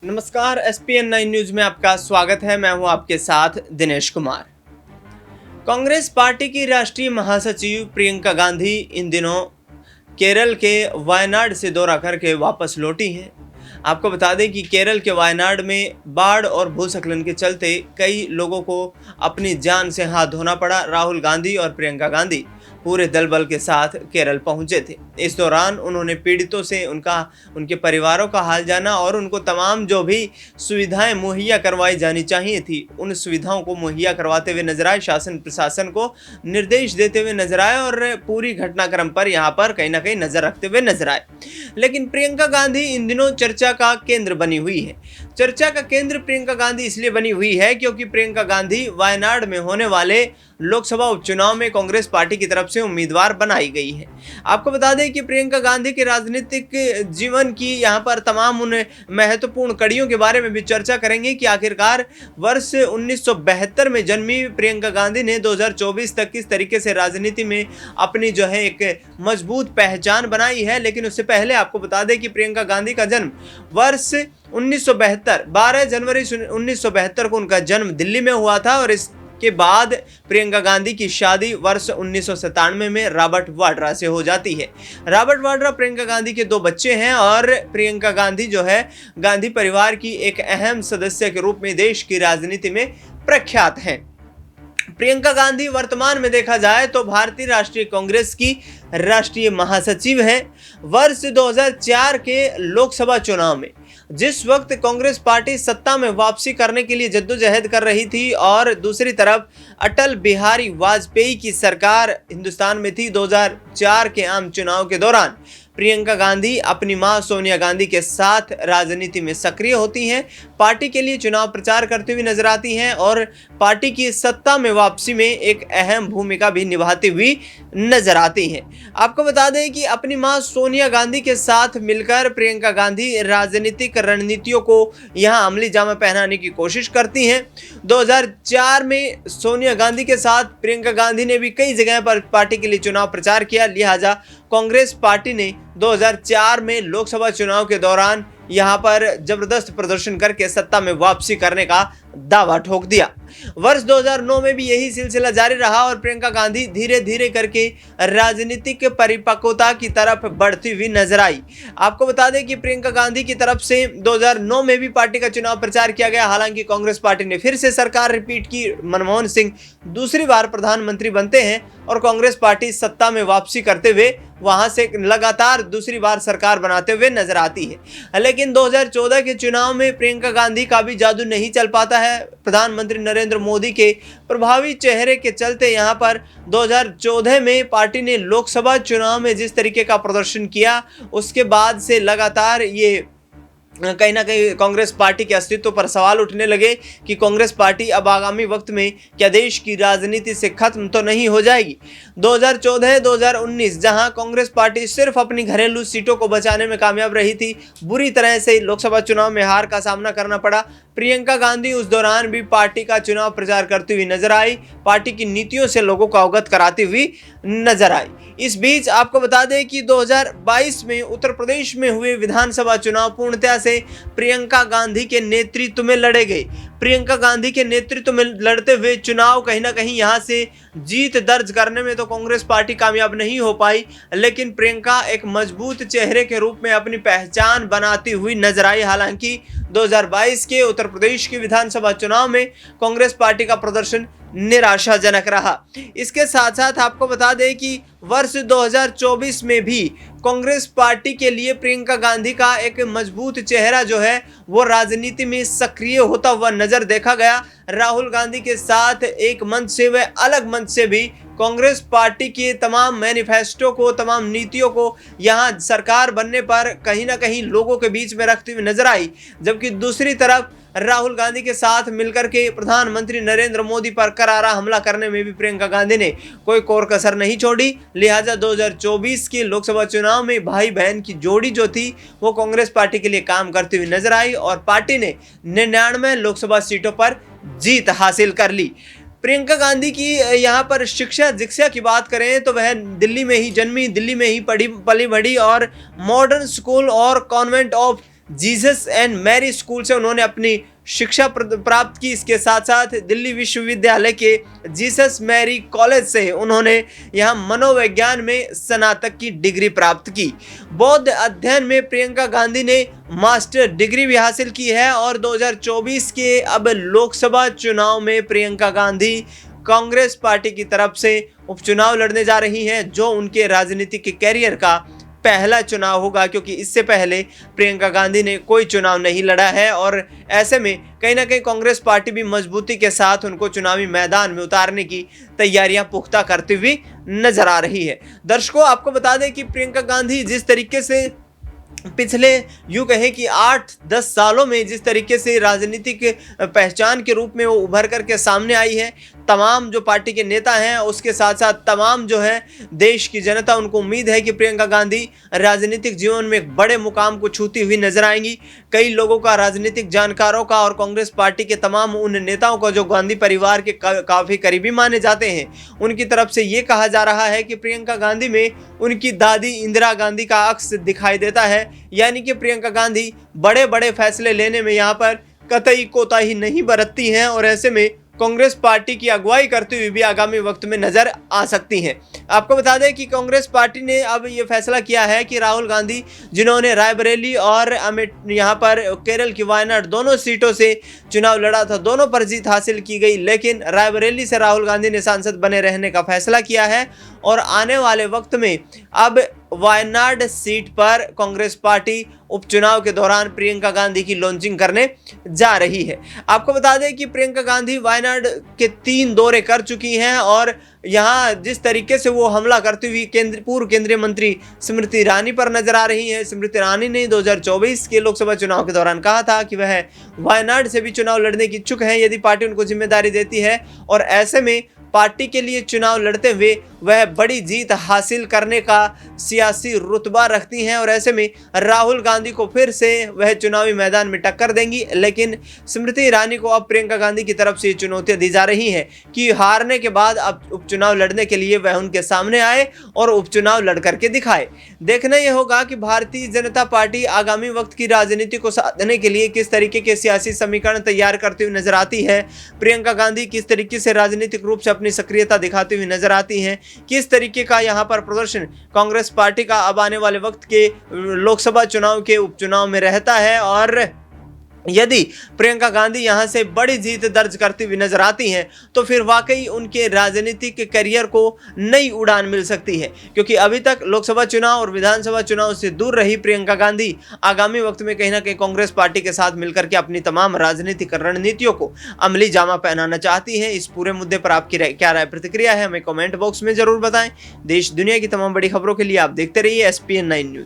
नमस्कार, SPN 9 news में आपका स्वागत है। मैं हूं आपके साथ दिनेश कुमार। कांग्रेस पार्टी की राष्ट्रीय महासचिव प्रियंका गांधी इन दिनों केरल के वायनाड से दौरा करके वापस लौटी हैं। आपको बता दें कि केरल के वायनाड में बाढ़ और भूस्खलन के चलते कई लोगों को अपनी जान से हाथ धोना पड़ा। राहुल गांधी और प्रियंका गांधी पूरे दल बल के साथ केरल पहुंचे थे। इस दौरान उन्होंने पीड़ितों से उनके परिवारों का हाल जाना और उनको तमाम जो भी सुविधाएं मुहैया करवाई जानी चाहिए थी उन सुविधाओं को मुहैया करवाते हुए नजर आए। शासन प्रशासन को निर्देश देते हुए नजर आए और पूरी घटनाक्रम पर यहाँ पर कहीं ना कहीं नजर रखते हुए नजर आए। लेकिन प्रियंका गांधी इन दिनों चर्चा का केंद्र बनी हुई है। चर्चा का केंद्र प्रियंका गांधी इसलिए बनी हुई है क्योंकि प्रियंका गांधी वायनाड में होने वाले लोकसभा उपचुनाव में कांग्रेस पार्टी की तरफ से उम्मीदवार बनाई गई है। आपको बता दें कि प्रियंका गांधी के राजनीतिक जीवन की यहाँ पर तमाम उन महत्वपूर्ण कड़ियों के बारे में भी चर्चा करेंगे कि आखिरकार वर्ष 1972 में जन्मी प्रियंका गांधी ने 2024 तक किस तरीके से राजनीति में अपनी जो है एक मजबूत पहचान बनाई है। लेकिन उससे पहले आपको बता दें कि प्रियंका गांधी का जन्म वर्ष 1972 12 जनवरी 1972 को उनका जन्म दिल्ली में हुआ था और इसके बाद प्रियंका गांधी की शादी वर्ष 1997 में रॉबर्ट वाड्रा से हो जाती है। रॉबर्ट वाड्रा प्रियंका गांधी के 2 बच्चे हैं और प्रियंका गांधी जो है गांधी परिवार की एक अहम सदस्य के रूप में देश की राजनीति में प्रख्यात हैं। प्रियंका गांधी वर्तमान में देखा जाए तो भारतीय राष्ट्रीय कांग्रेस की राष्ट्रीय महासचिव हैं। वर्ष 2004 के लोकसभा चुनाव में जिस वक्त कांग्रेस पार्टी सत्ता में वापसी करने के लिए जद्दोजहद कर रही थी और दूसरी तरफ अटल बिहारी वाजपेयी की सरकार हिंदुस्तान में थी, 2004 के आम चुनाव के दौरान प्रियंका गांधी अपनी मां सोनिया गांधी के साथ राजनीति में सक्रिय होती हैं, पार्टी के लिए चुनाव प्रचार करती हुई नजर आती हैं और पार्टी की सत्ता में वापसी में एक अहम भूमिका भी निभाती हुई नजर आती हैं। आपको बता दें कि अपनी मां सोनिया गांधी के साथ मिलकर प्रियंका गांधी राजनीतिक रणनीतियों को यहां अमली जामा पहनाने की कोशिश करती हैं। 2004 में सोनिया गांधी के साथ प्रियंका गांधी ने भी कई जगह पर पार्टी के लिए चुनाव प्रचार किया, लिहाजा कांग्रेस पार्टी ने 2004 में लोकसभा चुनाव के दौरान यहां पर जबरदस्त प्रदर्शन करके सत्ता में वापसी करने का दावा ठोक दिया। वर्ष 2009 में भी यही सिलसिला जारी रहा और प्रियंका गांधी धीरे धीरे करके राजनीतिक परिपक्वता की तरफ बढ़ती हुई नजर आई। आपको बता दें कि प्रियंका गांधी की तरफ से 2009 में भी पार्टी का चुनाव प्रचार किया गया। हालांकि कांग्रेस पार्टी ने फिर से सरकार रिपीट की, मनमोहन सिंह दूसरी बार प्रधानमंत्री बनते हैं और कांग्रेस पार्टी सत्ता में वापसी करते हुए वहां से लगातार दूसरी बार सरकार बनाते हुए नजर आती है। लेकिन 2014 के चुनाव में प्रियंका गांधी का भी जादू नहीं चल पाता है। प्रधानमंत्री नरेंद्र मोदी के प्रभावी चेहरे के चलते यहां पर 2014 में पार्टी ने लोकसभा चुनाव में जिस तरीके का प्रदर्शन किया उसके बाद से लगातार ये कहीं ना कहीं कांग्रेस पार्टी के अस्तित्व पर सवाल उठने लगे कि कांग्रेस पार्टी अब आगामी वक्त में क्या देश की राजनीति से खत्म तो नहीं हो जाएगी। 2014-2019 जहां कांग्रेस पार्टी सिर्फ अपनी घरेलू सीटों को बचाने में कामयाब रही थी, बुरी तरह से लोकसभा चुनाव में हार का सामना करना पड़ा। प्रियंका गांधी उस दौरान भी पार्टी का चुनाव प्रचार करती हुई नजर आई, पार्टी की नीतियों से लोगों को अवगत कराती हुई नजर आई। इस बीच आपको बता दें कि 2022 में उत्तर प्रदेश में हुए विधानसभा चुनाव पूर्णतः से प्रियंका गांधी के नेतृत्व में लड़े गए। प्रियंका गांधी के नेतृत्व में लड़ते हुए चुनाव कहीं ना कहीं यहां से जीत दर्ज करने में तो कांग्रेस पार्टी कामयाब नहीं हो पाई, लेकिन प्रियंका एक मजबूत चेहरे के रूप में अपनी पहचान बनाती हुई नजर आई। हालांकि 2022 के उत्तर प्रदेश के विधानसभा चुनाव में कांग्रेस पार्टी का प्रदर्शन निराशाजनक रहा। इसके साथ साथ आपको बता दें कि वर्ष 2024 में भी कांग्रेस पार्टी के लिए प्रियंका गांधी का एक मजबूत चेहरा जो है वो राजनीति में सक्रिय होता हुआ नजर देखा गया। राहुल गांधी के साथ एक मंच से व अलग मंच से भी कांग्रेस पार्टी के तमाम मैनिफेस्टो को, तमाम नीतियों को यहां सरकार बनने पर कहीं ना कहीं लोगों के बीच में रखती हुई नजर आई। जबकि दूसरी तरफ राहुल गांधी के साथ मिलकर के प्रधानमंत्री नरेंद्र मोदी पर करारा हमला करने में भी प्रियंका गांधी ने कोई कोर कसर नहीं छोड़ी। लिहाजा 2024 के लोकसभा चुनाव में भाई बहन की जोड़ी जो थी वो कांग्रेस पार्टी के लिए काम करती हुई नजर आई और पार्टी ने 99 लोकसभा सीटों पर जीत हासिल कर ली। प्रियंका गांधी की यहाँ पर शिक्षा दीक्षा की बात करें तो वह दिल्ली में ही जन्मी, दिल्ली में ही पली बड़ी और मॉडर्न स्कूल और convent of Jesus and Mary school से उन्होंने अपनी शिक्षा प्राप्त की। इसके साथ साथ दिल्ली विश्वविद्यालय के जीसस मैरी कॉलेज से उन्होंने यहाँ मनोविज्ञान में स्नातक की डिग्री प्राप्त की। बौद्ध अध्ययन में प्रियंका गांधी ने मास्टर डिग्री भी हासिल की है और 2024 के अब लोकसभा चुनाव में प्रियंका गांधी कांग्रेस पार्टी की तरफ से उपचुनाव लड़ने जा रही हैं, जो उनके राजनीतिक कैरियर का पहला चुनाव होगा, क्योंकि इससे पहले प्रियंका गांधी ने कोई चुनाव नहीं लड़ा है और ऐसे में कहीं ना कहीं कांग्रेस पार्टी भी मजबूती के साथ उनको चुनावी मैदान में उतारने की तैयारियां पुख्ता करती हुई नजर आ रही है। दर्शकों, आपको बता दें कि प्रियंका गांधी जिस तरीके से पिछले यूं कहें कि 8-10 सालों में जिस तरीके से राजनीतिक पहचान के रूप में वो उभर करके सामने आई है, तमाम जो पार्टी के नेता हैं उसके साथ साथ तमाम जो है देश की जनता, उनको उम्मीद है कि प्रियंका गांधी राजनीतिक जीवन में एक बड़े मुकाम को छूती हुई नजर आएंगी। कई लोगों का, राजनीतिक जानकारों का और कांग्रेस पार्टी के तमाम उन नेताओं का जो गांधी परिवार के काफी करीबी माने जाते हैं, उनकी तरफ से ये कहा जा रहा है कि प्रियंका गांधी में उनकी दादी इंदिरा गांधी का अक्स दिखाई देता है। यानी कि प्रियंका गांधी बड़े बड़े फैसले लेने में यहाँ पर कतई कोताही नहीं बरतती हैं और ऐसे में कांग्रेस पार्टी की अगुवाई करते हुए भी आगामी वक्त में नजर आ सकती हैं। आपको बता दें कि कांग्रेस पार्टी ने अब ये फैसला किया है कि राहुल गांधी, जिन्होंने रायबरेली और यहाँ पर केरल की वायनाड दोनों सीटों से चुनाव लड़ा था, दोनों पर जीत हासिल की गई, लेकिन रायबरेली से राहुल गांधी ने सांसद बने रहने का फैसला किया है और आने वाले वक्त में अब वायनाड सीट पर कांग्रेस पार्टी उपचुनाव के दौरान प्रियंका गांधी की लॉन्चिंग करने जा रही है। आपको बता दें कि प्रियंका गांधी वायनाड के 3 दौरे कर चुकी हैं और यहाँ जिस तरीके से वो हमला करती हुई पूर्व केंद्रीय मंत्री स्मृति ईरानी पर नजर आ रही हैं। स्मृति ईरानी ने 2024 के लोकसभा चुनाव के दौरान कहा था कि वह वायनाड से भी चुनाव लड़ने की इच्छुक हैं यदि पार्टी उनको जिम्मेदारी देती है और ऐसे में पार्टी के लिए चुनाव लड़ते हुए वह बड़ी जीत हासिल करने का सियासी रुतबा रखती हैं और ऐसे में राहुल गांधी को फिर से वह चुनावी मैदान में टक्कर देंगी। लेकिन स्मृति ईरानी को अब प्रियंका गांधी की तरफ से चुनौतियां दी जा रही हैं कि हारने के बाद अब उपचुनाव लड़ने के लिए वह उनके सामने आए और उपचुनाव लड़ करके दिखाए। देखना यह होगा कि भारतीय जनता पार्टी आगामी वक्त की राजनीति को साधने के लिए किस तरीके के सियासी समीकरण तैयार करती हुई नजर आती है। प्रियंका गांधी किस तरीके से राजनीतिक रूप से अपनी सक्रियता दिखाती हुई नजर आती हैं, किस तरीके का यहाँ पर प्रदर्शन कांग्रेस पार्टी का अब आने वाले वक्त के लोकसभा चुनाव के उपचुनाव में रहता है और यदि प्रियंका गांधी यहां से बड़ी जीत दर्ज करती हुई नजर आती हैं तो फिर वाकई उनके राजनीतिक करियर को नई उड़ान मिल सकती है, क्योंकि अभी तक लोकसभा चुनाव और विधानसभा चुनाव से दूर रही प्रियंका गांधी आगामी वक्त में कहीं ना कहीं कांग्रेस पार्टी के साथ मिलकर के अपनी तमाम राजनीतिक रणनीतियों को अमली जामा पहनाना चाहती हैं। इस पूरे मुद्दे पर आपकी क्या राय प्रतिक्रिया है, हमें कमेंट बॉक्स में जरूर बताएं। देश दुनिया की तमाम बड़ी खबरों के लिए आप देखते रहिए SPN9 न्यूज।